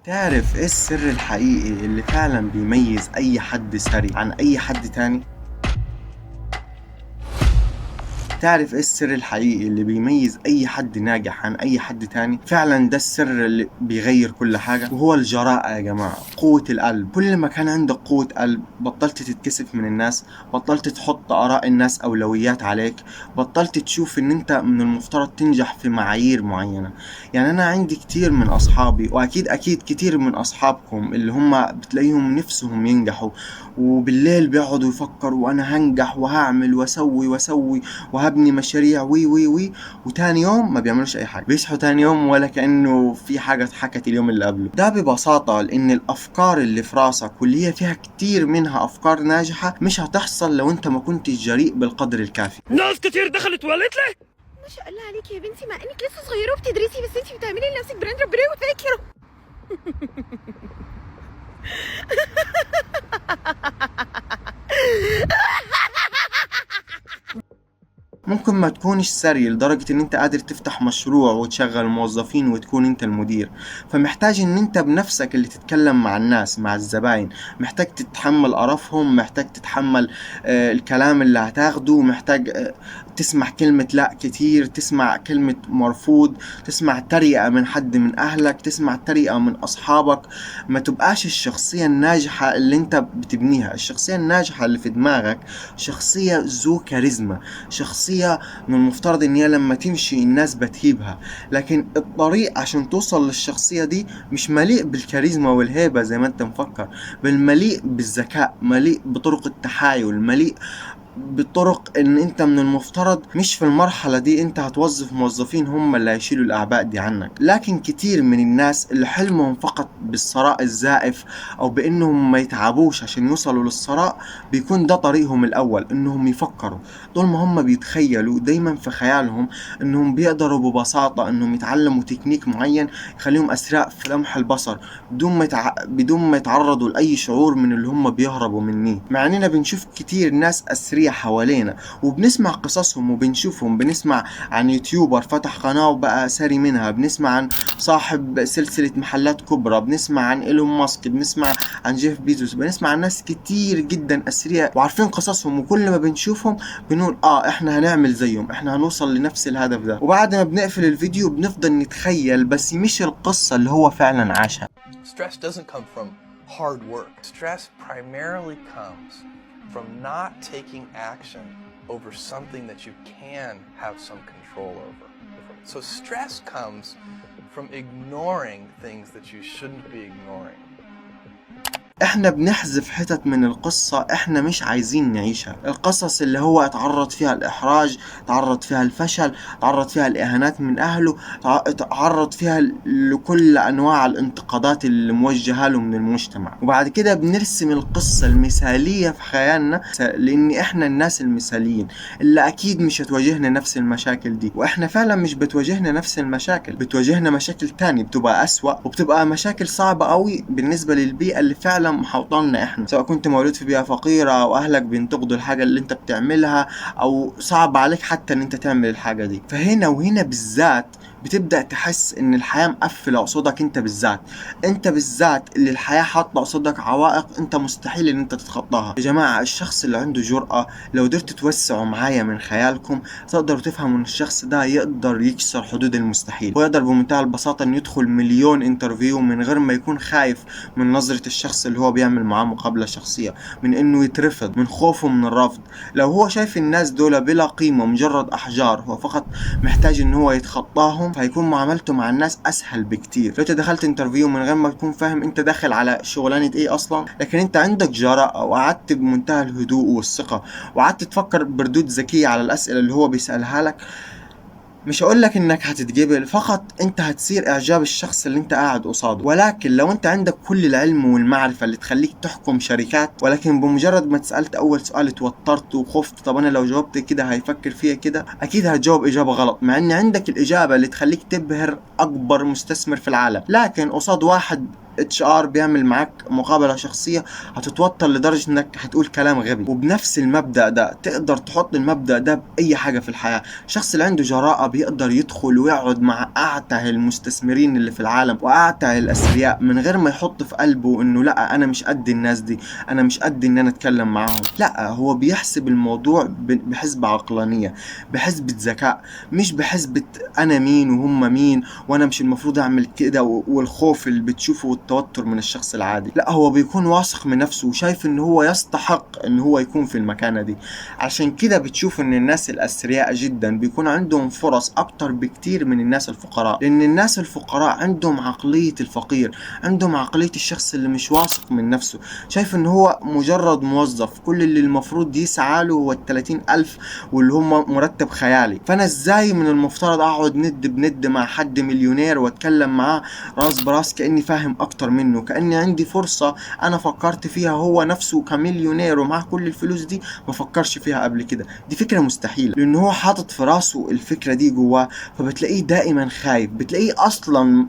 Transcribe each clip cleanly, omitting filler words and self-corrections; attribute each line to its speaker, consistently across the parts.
Speaker 1: تعرف ايه السر الحقيقي اللي فعلا بيميز اي حد ثري عن اي حد تاني؟ تعرف ايه السر الحقيقي اللي بيميز اي حد ناجح عن اي حد تاني؟ فعلا ده السر اللي بيغير كل حاجة، وهو الجراءة يا جماعة. قوة القلب. كل ما كان عندك قوة قلب بطلت تتكسف من الناس، بطلت تحط اراء الناس اولويات عليك، بطلت تشوف ان انت من المفترض تنجح في معايير معينة. يعني انا عندي كتير من اصحابي، واكيد كتير من اصحابكم اللي هم بتلاقيهم نفسهم ينجحوا، وبالليل بيقعدوا يفكروا وانا هنجح وهعمل واسوي وهبني مشاريع وي وي وي، وتاني يوم ما بيعملوش اي حاجه. بيصحوا تاني يوم ولا كانه في حاجه اتحكت اليوم اللي قبله. ده ببساطه لان الافكار اللي في راسك واللي هي فيها كتير منها افكار ناجحه مش هتحصل لو انت ما كنتش جريء بالقدر الكافي.
Speaker 2: ناس كتير دخلت وقالت لي
Speaker 3: ما شاء الله عليكي يا بنتي، مع انك لسه صغيره وبتدرسي، بس انتي بتعملي لنفسك براند. ربنا يوفقك يا رب.
Speaker 1: ممكن ما تكونش ثري لدرجة ان انت قادر تفتح مشروع وتشغل موظفين وتكون انت المدير، فمحتاج ان انت بنفسك اللي تتكلم مع الناس، مع الزباين. محتاج تتحمل قرفهم، محتاج تتحمل الكلام اللي هتاخده، محتاج تسمع كلمة لا كتير، تسمع كلمة مرفوض، تسمع تريقة من حد من اهلك، تسمع تريقة من اصحابك. ما تبقاش الشخصية الناجحة اللي انت بتبنيها. الشخصية الناجحة اللي في دماغك شخصية ذو كاريزما، شخصية من المفترض ان هي لما تمشي الناس بتهيبها. لكن الطريق عشان توصل للشخصية دي مش مليء بالكاريزما والهيبة زي ما انت مفكر، بل مليء بالذكاء، مليء بطرق التحايل، مليء بطرق ان انت من المفترض مش في المرحلة دي انت هتوظف موظفين هم اللي هيشيلوا الاعباء دي عنك. لكن كتير من الناس اللي حلمهم فقط بالثراء الزائف او بانهم ما يتعبوش عشان يوصلوا للثراء، بيكون ده طريقهم الاول، انهم يفكروا. طول ما هم بيتخيلوا دايما في خيالهم انهم بيقدروا ببساطة انهم يتعلموا تكنيك معين يخليهم اسراء في لمح البصر، بدون ما يتعرضوا لاي شعور من اللي هم بيهربوا منه. مع اننا بنشوف كتير ناس اسرية حوالينا وبنسمع قصصهم وبنشوفهم، بنسمع عن يوتيوبر فتح قناة وبقى ساري منها، بنسمع عن صاحب سلسلة محلات كبرى، بنسمع عن إيلون ماسك، بنسمع عن جيف بيزوس، بنسمع عن ناس كتير جدا أثرياء وعارفين قصصهم، وكل ما بنشوفهم بنقول احنا هنعمل زيهم، احنا هنوصل لنفس الهدف ده. وبعد ما بنقفل الفيديو بنفضل نتخيل بس مش القصة اللي هو فعلا عاشها.
Speaker 4: Stress doesn't come from hard work. Stress primarily comes from not taking action over something that you can have some control over. So stress comes from ignoring things that you shouldn't be ignoring.
Speaker 1: احنا بنحذف حتت من القصة احنا مش عايزين نعيشها. القصص اللي هو اتعرض فيها الاحراج، اتعرض فيها الفشل، اتعرض فيها الاهانات من اهله، اتعرض فيها لكل انواع الانتقادات اللي موجهة له من المجتمع. وبعد كده بنرسم القصة المثالية في خيالنا، لان احنا الناس المثاليين اللي اكيد مش هتواجهنا نفس المشاكل دي. واحنا فعلا مش بتواجهنا نفس المشاكل، بتواجهنا مشاكل تانية بتبقى اسوأ، وبتبقى مشاكل صعبة قوي بالنسبة للبيئة اللي فعلا محوطنا احنا، سواء كنت مولود في بيئة فقيرة او اهلك بينتقدوا الحاجة اللي انت بتعملها، او صعب عليك حتى ان انت تعمل الحاجة دي. فهنا وهنا بالذات بتبدأ تحس ان الحياة مقفلة قصادك انت بالذات، انت بالذات اللي الحياة حاطة قصادك عوائق انت مستحيل ان انت تتخطاها. يا جماعة الشخص اللي عنده جرأة، لو قدرت توسعوا معايا من خيالكم تقدروا تفهموا ان الشخص ده يقدر يكسر حدود المستحيل، ويقدر بمنتهى البساطة ان يدخل مليون انترفيو من غير ما يكون خايف من نظرة الشخص اللي هو بيعمل معاه مقابلة شخصية، من انه يترفض، من خوفه من الرفض. لو هو شايف الناس دول بلا قيمة مجرد احجار هو فقط محتاج ان هو يتخطاهم، فهيكون معاملته مع الناس اسهل بكتير. لو انت دخلت انترفيو من غير ما تكون فاهم انت داخل على شغلانة ايه اصلا، لكن انت عندك جرأة وقعدت بمنتهى الهدوء والثقة وقعدت تفكر بردود ذكية على الاسئلة اللي هو بيسألها لك، مش هقول لك انك هتتقبل، فقط انت هتصير اعجاب الشخص اللي انت قاعد قصاده. ولكن لو انت عندك كل العلم والمعرفة اللي تخليك تحكم شركات، ولكن بمجرد ما اتسألت اول سؤال اتوترت وخفت، طب انا لو جاوبت كده هيفكر فيها كده، اكيد هتجاوب اجابة غلط، مع ان عندك الاجابة اللي تخليك تبهر اكبر مستثمر في العالم. لكن قصاد واحد HR بيعمل معاك مقابلة شخصية هتتوتر لدرجة انك هتقول كلام غبي. وبنفس المبدأ ده تقدر تحط المبدأ ده بأي حاجة في الحياة. الشخص اللي عنده جراءة بيقدر يدخل ويقعد مع أعتى المستثمرين اللي في العالم وأعتى الأثرياء من غير ما يحط في قلبه انه لا انا مش قد الناس دي، انا مش قد ان انا اتكلم معاهم. لا، هو بيحسب الموضوع بحسبة عقلانية، بحسبة ذكاء، مش بحسبة انا مين وهم مين وانا مش المفروض اعمل كده والخوف اللي بتشوفه والتوتر من الشخص العادي. لا، هو بيكون واثق من نفسه وشايف ان هو يستحق ان هو يكون في المكانة دي. عشان كده بتشوف ان الناس الاثرياء جدا بيكون عندهم فرص اكتر بكتير من الناس الفقراء، لان الناس الفقراء عندهم عقلية الفقير، عندهم عقلية الشخص اللي مش واثق من نفسه، شايف ان هو مجرد موظف، كل اللي المفروض يسعى له هو 30,000 واللي هم مرتب خيالي. فانا ازاي من المفترض اقعد ند بند مع حد مليونير واتكلم معاه راس براس كأني فاهم اكتر منه، كأني عندي فرصة انا فكرت فيها هو نفسه كمليونير ومعاه كل الفلوس دي ما فكرش فيها قبل كده. دي فكرة مستحيلة، لان هو حاطط في راسه الفكرة دي جواه، فبتلاقيه دائما خايف. بتلاقيه اصلا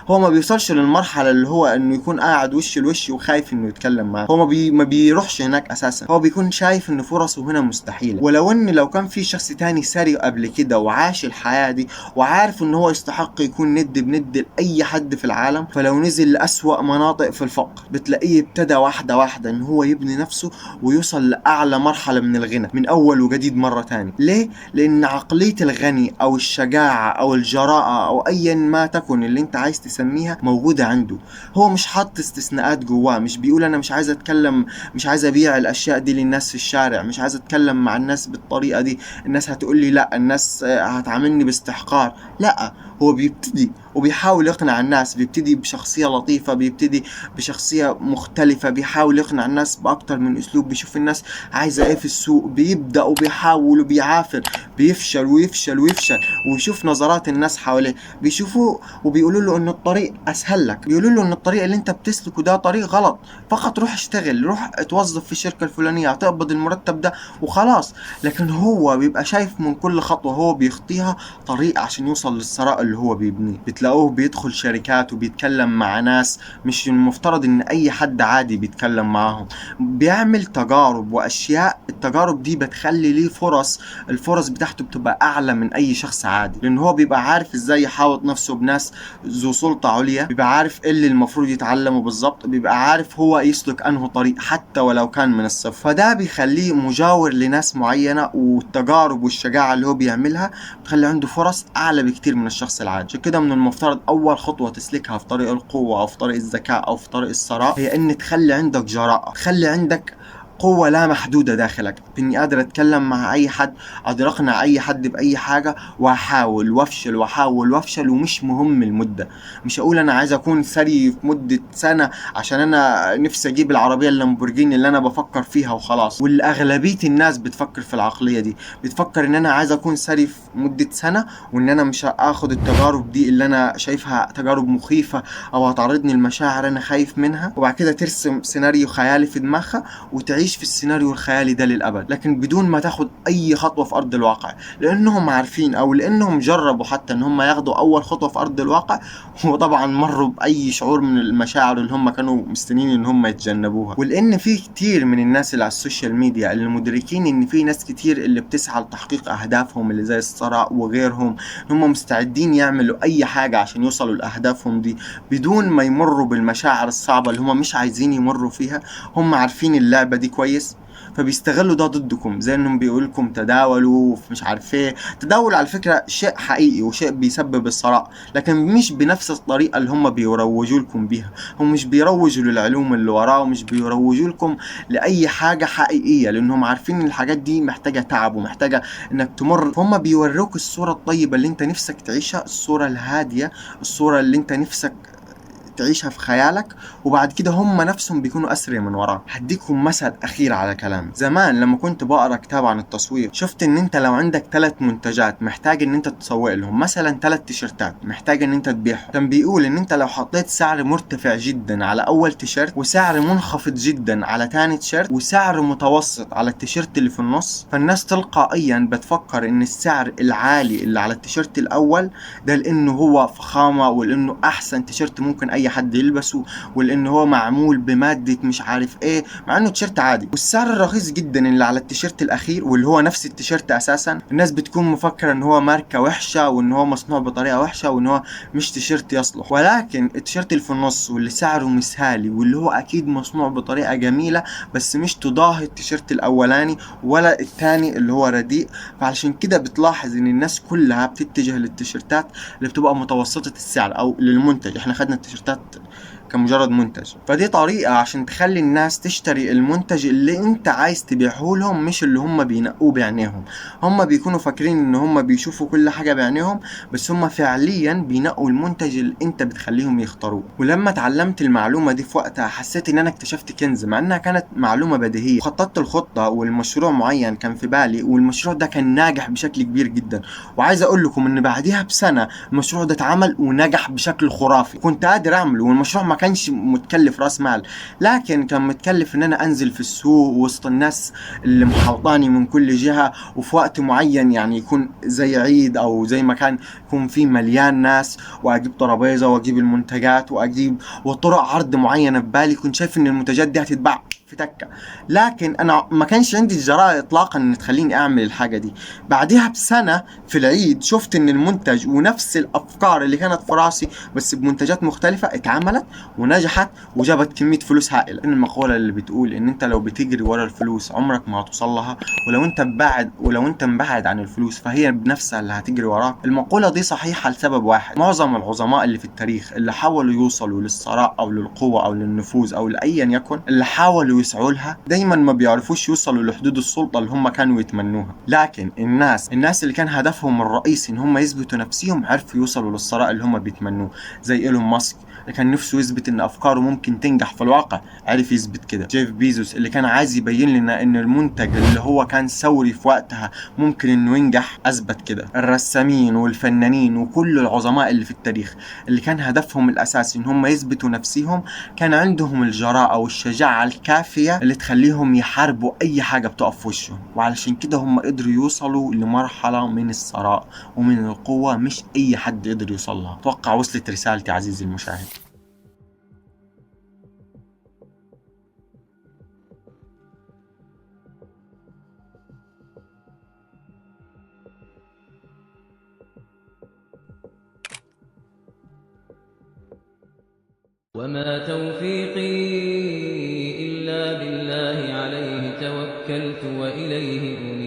Speaker 1: هو ما بيوصلش للمرحلة اللي هو انه يكون قاعد وش لوش وخايف انه يتكلم معاه. هو ما بيروحش هناك اساسا، هو بيكون شايف ان فرصه هنا مستحيلة. ولو ان لو كان في شخص تاني سري قبل كده وعاش الحياة دي وعارف ان هو يستحق يكون ند بند لأي حد في العالم، فلو نزل لأسوأ مناطق في الفقر بتلاقيه ابتدى واحدة واحدة ان هو يبني نفسه ويوصل لأعلى مرحلة من الغنى من اول وجديد مرة تاني. ليه؟ لان عقلية الغني او الشجاعة او الجراءة او ايا ما تكن اللي انت عايز تسميها موجودة عنده. هو مش حاطط استثناءات جواه، مش بيقول انا مش عايز اتكلم، مش عايز ابيع الاشياء دي للناس في الشارع، مش عايز اتكلم مع الناس بالطريقة دي، الناس هتقول لي لا، الناس هتعاملني باستحقار. لا، هو بيبتدي وبيحاول يقنع الناس، بيبتدي بشخصية لطيفة، بيبتدي بشخصية مختلفة، بيحاول يقنع الناس بأكتر من أسلوب، بيشوف الناس عايزة ايه في السوق، بيبدأ وبيحاول وبيعافر، بيفشل ويفشل ويفشل، ويشوف نظرات الناس حواليه، بيشوفوا وبيقولوا له ان الطريق اسهل لك، بيقولوا له ان الطريق اللي انت بتسلكه ده طريق غلط، فقط روح اشتغل، روح اتوظف في الشركة الفلانية هتقبض المرتب ده وخلاص. لكن هو بيبقى شايف من كل خطوة هو بيخطيها طريق عشان يوصل للثراء اللي هو بيبنيه. بتلاقوه بيدخل شركات وبيتكلم مع ناس مش المفترض ان اي حد عادي بيتكلم معاهم، بيعمل تجارب واشياء، التجارب دي بتخلي ليه فرص، الفرص بتاعته بتبقى اعلى من اي شخص عادي، لان هو بيبقى عارف ازاي يحاوط نفسه بناس ذو سلطة عليا، بيبقى عارف ايه اللي المفروض يتعلمه بالظبط، بيبقى عارف هو يسلك انه طريق حتى ولو كان من الصفر. فده بيخليه مجاور لناس معينة، والتجارب والشجاعة اللي هو بيعملها بتخلي عنده فرص اعلى بكتير من الشخص العادي. عشان كده من المفترض اول خطوة تسلكها في طريق القوة او في طريق الذكاء او في طريق الثراء هي ان تخلي عندك جراءة، تخلي عندك قوة لا محدودة داخلك، اني قادر اتكلم مع اي حد، قادر اقنع اي حد باي حاجة، واحاول وافشل واحاول وافشل، ومش مهم المدة. مش اقول انا عايز اكون ثري في مدة سنة عشان انا نفسي اجيب العربية اللامبورجيني اللي انا بفكر فيها وخلاص. والاغلبية الناس بتفكر في العقلية دي، بتفكر ان انا عايز اكون ثري في مدة سنة، وان انا مش هاخد التجارب دي اللي انا شايفها تجارب مخيفة او هتعرضني لمشاعر انا خايف منها، وبعد كده ترسم سيناريو خيالي في دماغها وتعيش في السيناريو الخيالي ده للأبد، لكن بدون ما تاخد أي خطوة في أرض الواقع، لأنهم عارفين أو لأنهم جربوا حتى إن هم ياخدوا أول خطوة في أرض الواقع، وطبعا مروا بأي شعور من المشاعر اللي هم كانوا مستنين إن هم يتجنبوها. ولأن في كتير من الناس اللي على السوشيال ميديا اللي مدركين إن في ناس كتير اللي بتسعى لتحقيق أهدافهم اللي زي الثراء وغيرهم، هم مستعدين يعملوا أي حاجة عشان يوصلوا لأهدافهم دي بدون ما يمروا بالمشاعر الصعبة اللي هم مش عايزين يمروا فيها. هم عارفين اللعبة دي كويس، فبيستغلوا ده ضدكم، زي انهم بيقول لكم تداولوا مش عارف ايه. تداول على فكره شيء حقيقي وشيء بيسبب الثراء، لكن مش بنفس الطريقه اللي هم بيروجوا لكم بيها. هم مش بيروجوا للعلوم اللي وراه، ومش بيروجوا لكم لاي حاجه حقيقيه، لانهم عارفين ان الحاجات دي محتاجه تعب ومحتاجه انك تمر. هم بيوروك الصوره الطيبه اللي انت نفسك تعيشها، الصوره الهاديه، الصوره اللي انت نفسك تعيشها في خيالك، وبعد كده هم نفسهم بيكونوا أسرع من وراك. هديكم مثل أخير على كلامي. زمان لما كنت بقرأ كتاب عن التسويق، شفت إن أنت لو عندك 3 منتجات محتاج إن أنت تسوق لهم، مثلا 3 تيشيرتات محتاج إن أنت تبيعهم، كان بيقول إن أنت لو حطيت سعر مرتفع جدا على أول تيشيرت، وسعر منخفض جدا على تاني تيشيرت، وسعر متوسط على التيشيرت اللي في النص، فالناس تلقائيا بتفكر إن السعر العالي اللي على التيشيرت الأول ده لأنه هو فخامة ولأنه أحسن تيشيرت ممكن أي حد يلبسه، والان هو معمول بمادة مش عارف ايه، مع انه تيشيرت عادي. والسعر الرخيص جدا اللي على التيشيرت الاخير، واللي هو نفس التيشيرت اساسا، الناس بتكون مفكرة ان هو ماركة وحشة وان هو مصنوع بطريقة وحشة وان هو مش تيشيرت يصلح. ولكن التيشيرت اللي في النص واللي سعره مثالي واللي هو اكيد مصنوع بطريقة جميلة، بس مش تضاهي التيشيرت الاولاني ولا الثاني اللي هو رديء. فعلشان كده بتلاحظ ان الناس كلها بتتجه للتيشيرتات اللي بتبقى متوسطة السعر او للمنتج. احنا خدنا التيشيرتات كمجرد منتج، فدي طريقة عشان تخلي الناس تشتري المنتج اللي انت عايز تبيعه لهم، مش اللي هم بينقوه بعينيهم. هم بيكونوا فاكرين ان هم بيشوفوا كل حاجة بعينيهم، بس هم فعليا بينقوا المنتج اللي انت بتخليهم يختاروه. ولما اتعلمت المعلومة دي في وقتها حسيت ان انا اكتشفت كنز، مع انها كانت معلومة بديهية. خططت الخطة والمشروع معين كان في بالي، والمشروع ده كان ناجح بشكل كبير جدا. وعايز اقول لكم ان بعدها بسنة المشروع ده اتعمل ونجح بشكل خرافي. كنت قادر اعمله، والمشروع ما كانش متكلف راس مال، لكن كان متكلف ان انا انزل في السوق وسط الناس اللي محوطاني من كل جهة، وفي وقت معين يعني يكون زي عيد او زي مكان يكون فيه مليان ناس، واجيب ترابيزة واجيب المنتجات واجيب وطرق عرض معينة في بالي. كنت شايف ان المنتجات دي هتتباع في تكة، لكن انا ما كانش عندي الجرأة اطلاقا ان تخليني اعمل الحاجة دي. بعدها بسنة في العيد شفت ان المنتج ونفس الافكار اللي كانت في راسي بس بمنتجات مختلفة اتعملت ونجحت وجابت كمية فلوس هائلة. ان المقولة اللي بتقول ان انت لو بتجري ورا الفلوس عمرك ما هتوصل لها، ولو انت مبعد عن الفلوس فهي بنفسها اللي هتجري وراك. المقولة دي صحيحة لسبب واحد: معظم العظماء اللي في التاريخ اللي حاولوا يوصلوا للثراء او للقوة او للنفوذ او لايا يكن، اللي حاولوا يسعوا لها، دايما ما بيعرفوش يوصلوا لحدود السلطة اللي هم كانوا يتمنوها. لكن الناس اللي كان هدفهم الرئيسي ان هم يثبتوا نفسهم عرفوا يوصلوا للثراء اللي هم بيتمنوه. زي إيلون ماسك اللي كان نفسه يثبت ان افكاره ممكن تنجح في الواقع، عرف يثبت كده. جيف بيزوس اللي كان عايز يبين لنا ان المنتج اللي هو كان ثوري في وقتها ممكن انه ينجح، اثبت كده. الرسامين والفنانين وكل العظماء اللي في التاريخ اللي كان هدفهم الاساسي ان هم يثبتوا نفسهم، كان عندهم الجراءة والشجاعة الكافية اللي تخليهم يحاربوا اي حاجة بتقف في وشهم. وعلشان كده هم قدروا يوصلوا لمرحلة من الثراء ومن القوة مش اي حد يقدر يوصلها. اتوقع وصلت رسالتي عزيزي المشاهد.
Speaker 5: وما توفيقي إلا بالله عليه توكلت وإليه أنيب.